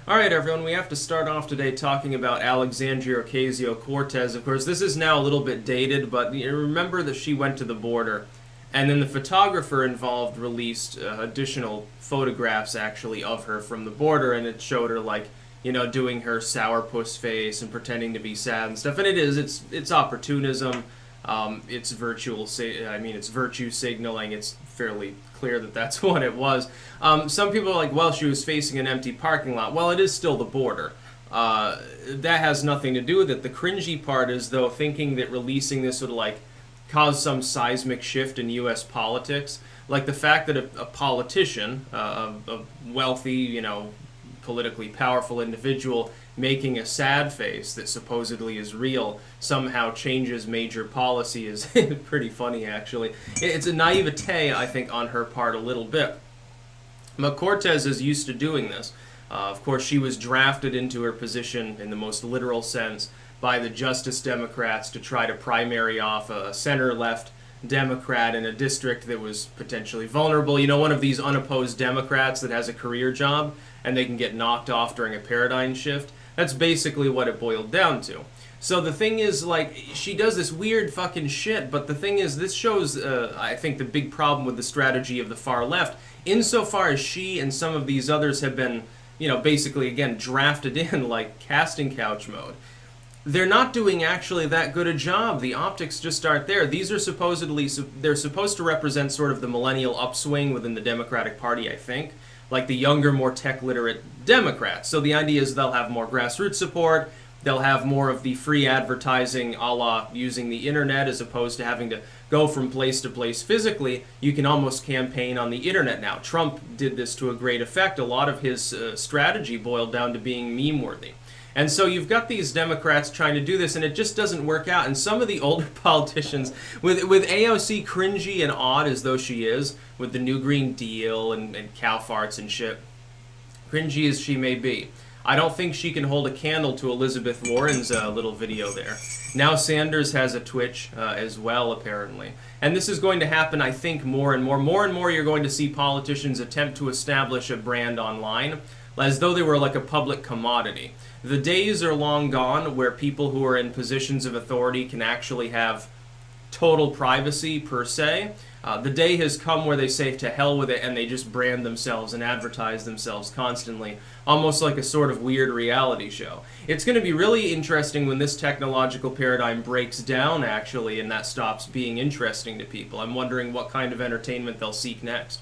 All right, everyone, we have to start off today talking about Alexandria Ocasio-Cortez. Of course, this is now a little bit dated, but you remember that she went to the border, and then the photographer involved released additional photographs, actually, of her from the border, and it showed her, like, doing her sourpuss face and pretending to be sad and stuff. And it's opportunism. It's it's virtue signaling. It's fairly clear that that's what it was. Some people are like, well, she was facing an empty parking lot. Well, it is still the border. That has nothing to do with it. The cringy part is, though, thinking that releasing this would, like, cause some seismic shift in U.S. politics. Like the fact that a politician, a wealthy, politically powerful individual making a sad face that supposedly is real somehow changes major policy is pretty funny, actually. It's a naivete, I think, on her part a little bit. But Cortez is used to doing this. Of course, she was drafted into her position in the most literal sense by the Justice Democrats to try to primary off a center-left Democrat in a district that was potentially vulnerable. One of these unopposed Democrats that has a career job and they can get knocked off during a paradigm shift. That's basically what it boiled down to. So the thing is, like, she does this weird fucking shit, but the thing is, this shows, I think, the big problem with the strategy of the far left, insofar as she and some of these others have been, basically, again, drafted in, like, casting couch mode. They're not doing actually that good a job. The optics just aren't there. These are they're supposed to represent sort of the millennial upswing within the Democratic Party, I think. Like the younger, more tech-literate Democrats. So the idea is they'll have more grassroots support, they'll have more of the free advertising a la using the internet as opposed to having to go from place to place physically. You can almost campaign on the internet now. Trump did this to a great effect. A lot of his strategy boiled down to being meme-worthy. And so you've got these Democrats trying to do this, and it just doesn't work out. And some of the older politicians, with AOC cringy and odd as though she is, with the New Green Deal and cow farts and shit, cringy as she may be, I don't think she can hold a candle to Elizabeth Warren's little video there. Now Sanders has a Twitch as well, apparently. And this is going to happen, I think, more and more. More and more you're going to see politicians attempt to establish a brand online, as though they were like a public commodity. The days are long gone where people who are in positions of authority can actually have total privacy, per se. The day has come where they say to hell with it and they just brand themselves and advertise themselves constantly, almost like a sort of weird reality show. It's going to be really interesting when this technological paradigm breaks down, actually, and that stops being interesting to people. I'm wondering what kind of entertainment they'll seek next.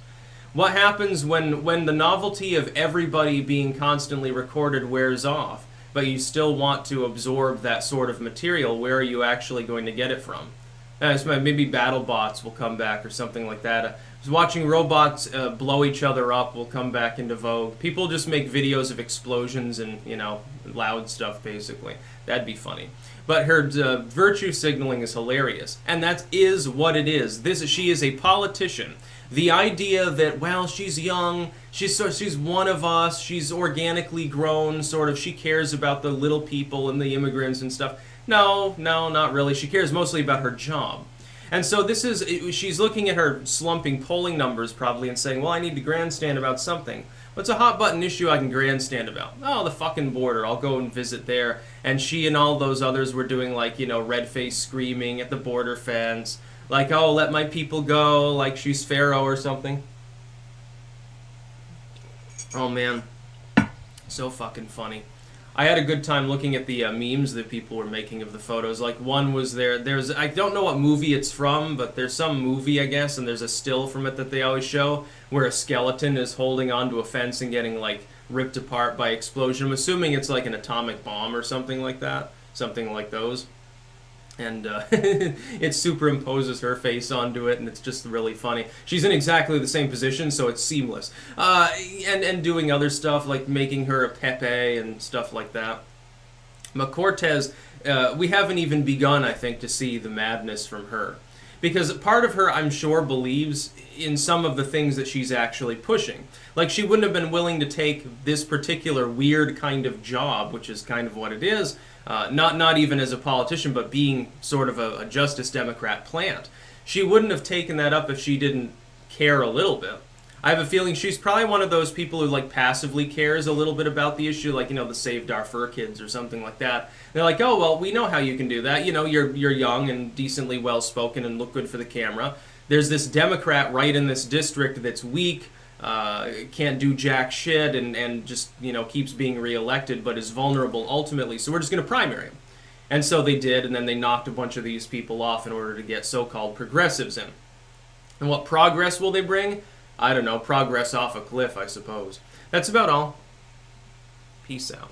What happens when the novelty of everybody being constantly recorded wears off, but you still want to absorb that sort of material? Where are you actually going to get it from? Maybe battle bots will come back or something like that. I was watching robots blow each other up will come back into vogue. People just make videos of explosions and, loud stuff, basically. That'd be funny. But her virtue signaling is hilarious, and that is what it is. She is a politician. The idea that, well, she's young, she's one of us, she's organically grown, sort of, she cares about the little people and the immigrants and stuff. No, not really. She cares mostly about her job. And so she's looking at her slumping polling numbers probably and saying, well, I need to grandstand about something. What's a hot button issue I can grandstand about? Oh, the fucking border. I'll go and visit there. And she and all those others were doing, like, red face screaming at the border fence. Like, oh, let my people go, like she's Pharaoh or something. Oh, man. So fucking funny. I had a good time looking at the memes that people were making of the photos. Like, one was I don't know what movie it's from, but there's some movie, I guess, and there's a still from it that they always show, where a skeleton is holding onto a fence and getting, like, ripped apart by explosion. I'm assuming it's like an atomic bomb or something like that. Something like those. And it superimposes her face onto it, and it's just really funny. She's in exactly the same position, so it's seamless. And doing other stuff, like making her a Pepe and stuff like that. But Cortez, we haven't even begun, I think, to see the madness from her. Because part of her, I'm sure, believes in some of the things that she's actually pushing. Like, she wouldn't have been willing to take this particular weird kind of job, which is kind of what it is, not even as a politician, but being sort of a Justice Democrat plant. She wouldn't have taken that up if she didn't care a little bit. I have a feeling she's probably one of those people who like passively cares a little bit about the issue, like, the Save Darfur kids or something like that. They're like, oh, well, we know how you can do that. You're young and decently well-spoken and look good for the camera. There's this Democrat right in this district that's weak, can't do jack shit, and just, keeps being reelected, but is vulnerable ultimately. So we're just going to primary him. And so they did, and then they knocked a bunch of these people off in order to get so-called progressives in. And what progress will they bring? I don't know, progress off a cliff, I suppose. That's about all. Peace out.